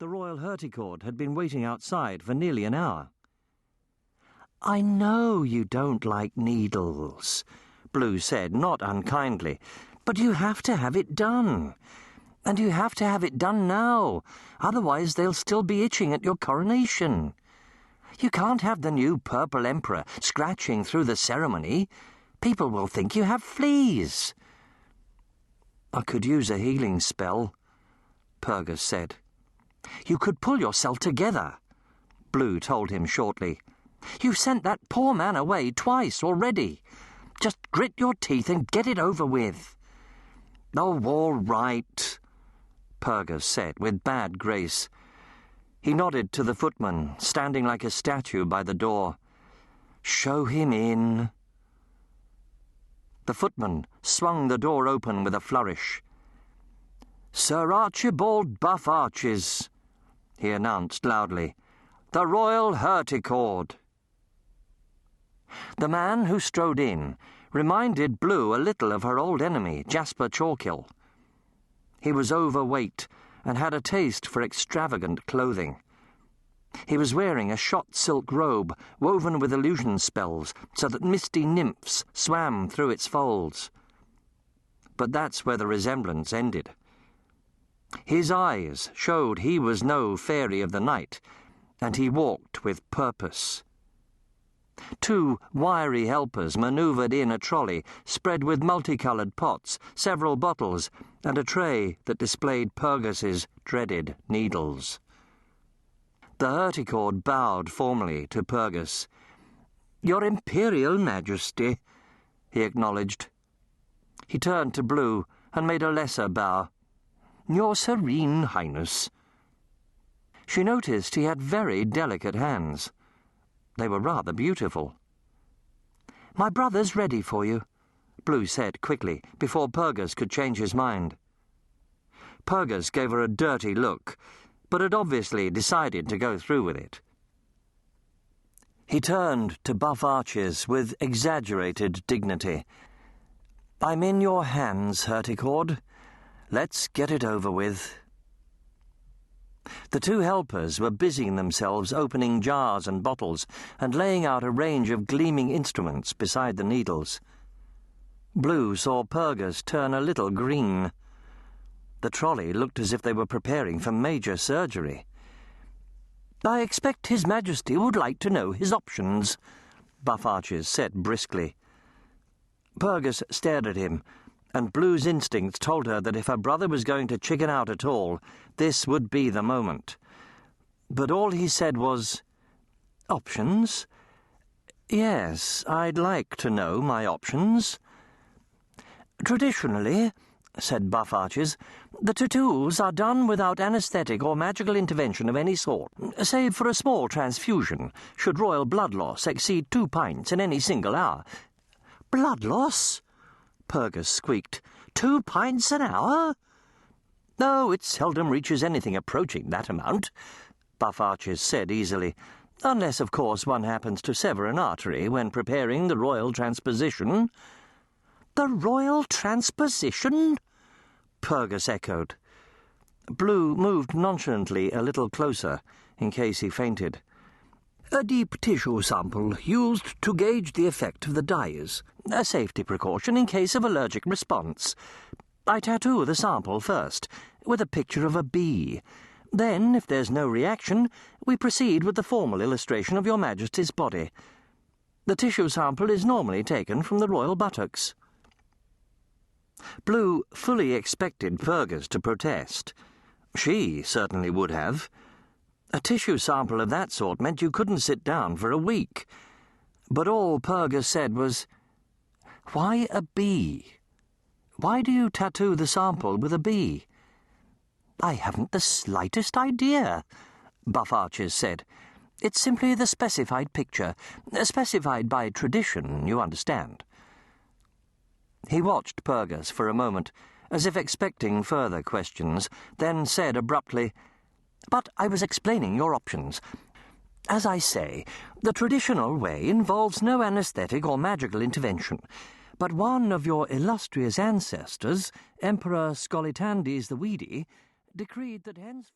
The royal herticord had been waiting outside for nearly an hour. "I know you don't like needles," Blue said, not unkindly, "but you have to have it done. And you have to have it done now, otherwise they'll still be itching at your coronation. You can't have the new purple emperor scratching through the ceremony. People will think you have fleas." "I could use a healing spell," Pyrgus said. "You could pull yourself together," Blue told him shortly. "You've sent that poor man away twice already. Just grit your teeth and get it over with." "Oh, all right," Pyrgus said with bad grace. He nodded to the footman, standing like a statue by the door. "Show him in." The footman swung the door open with a flourish. "Sir Archibald Buff Arches," he announced loudly. "The royal herticord." The man who strode in reminded Blue a little of her old enemy, Jasper Chalkill. He was overweight and had a taste for extravagant clothing. He was wearing a shot silk robe woven with illusion spells so that misty nymphs swam through its folds. But that's where the resemblance ended. His eyes showed he was no fairy of the night, and he walked with purpose. Two wiry helpers manoeuvred in a trolley spread with multicoloured pots, several bottles, and a tray that displayed Pyrgus's dreaded needles. The herticord bowed formally to Pyrgus. "Your Imperial Majesty," he acknowledged. He turned to Blue and made a lesser bow. "Your Serene Highness." She noticed he had very delicate hands. They were rather beautiful. "My brother's ready for you," Blue said quickly, before Pyrgus could change his mind. Pyrgus gave her a dirty look, but had obviously decided to go through with it. He turned to Buff Arches with exaggerated dignity. "I'm in your hands, herticord. Let's get it over with." The two helpers were busying themselves opening jars and bottles and laying out a range of gleaming instruments beside the needles. Blue saw Pyrgus turn a little green. The trolley looked as if they were preparing for major surgery. "I expect His Majesty would like to know his options," Buff Arches said briskly. Pyrgus stared at him, and Blue's instincts told her that if her brother was going to chicken out at all, this would be the moment. But all he said was, "Options? Yes, I'd like to know my options." "Traditionally," said Buff Arches, "the tattoos are done without anaesthetic or magical intervention of any sort, save for a small transfusion, should royal blood loss exceed 2 pints in any single hour." "Blood loss?" Pyrgus squeaked. 2 pints an hour?" "No, it seldom reaches anything approaching that amount," Buff Arches said easily, "unless, of course, one happens to sever an artery when preparing the royal transposition." "The royal transposition?" Pyrgus echoed. Blue moved nonchalantly a little closer, in case he fainted. "A deep tissue sample used to gauge the effect of the dyes. A safety precaution in case of allergic response. I tattoo the sample first, with a picture of a bee. Then, if there's no reaction, we proceed with the formal illustration of Your Majesty's body. The tissue sample is normally taken from the royal buttocks." Blue fully expected Pyrgus to protest. She certainly would have. A tissue sample of that sort meant you couldn't sit down for a week. But all Pyrgus said was, "Why a bee? Why do you tattoo the sample with a bee?" "I haven't the slightest idea," Buff Arches said. "It's simply the specified picture, specified by tradition, you understand." He watched Pyrgus for a moment, as if expecting further questions, then said abruptly, "But I was explaining your options. As I say, the traditional way involves no anaesthetic or magical intervention, but one of your illustrious ancestors, Emperor Scolitandis the Weedy, decreed that henceforth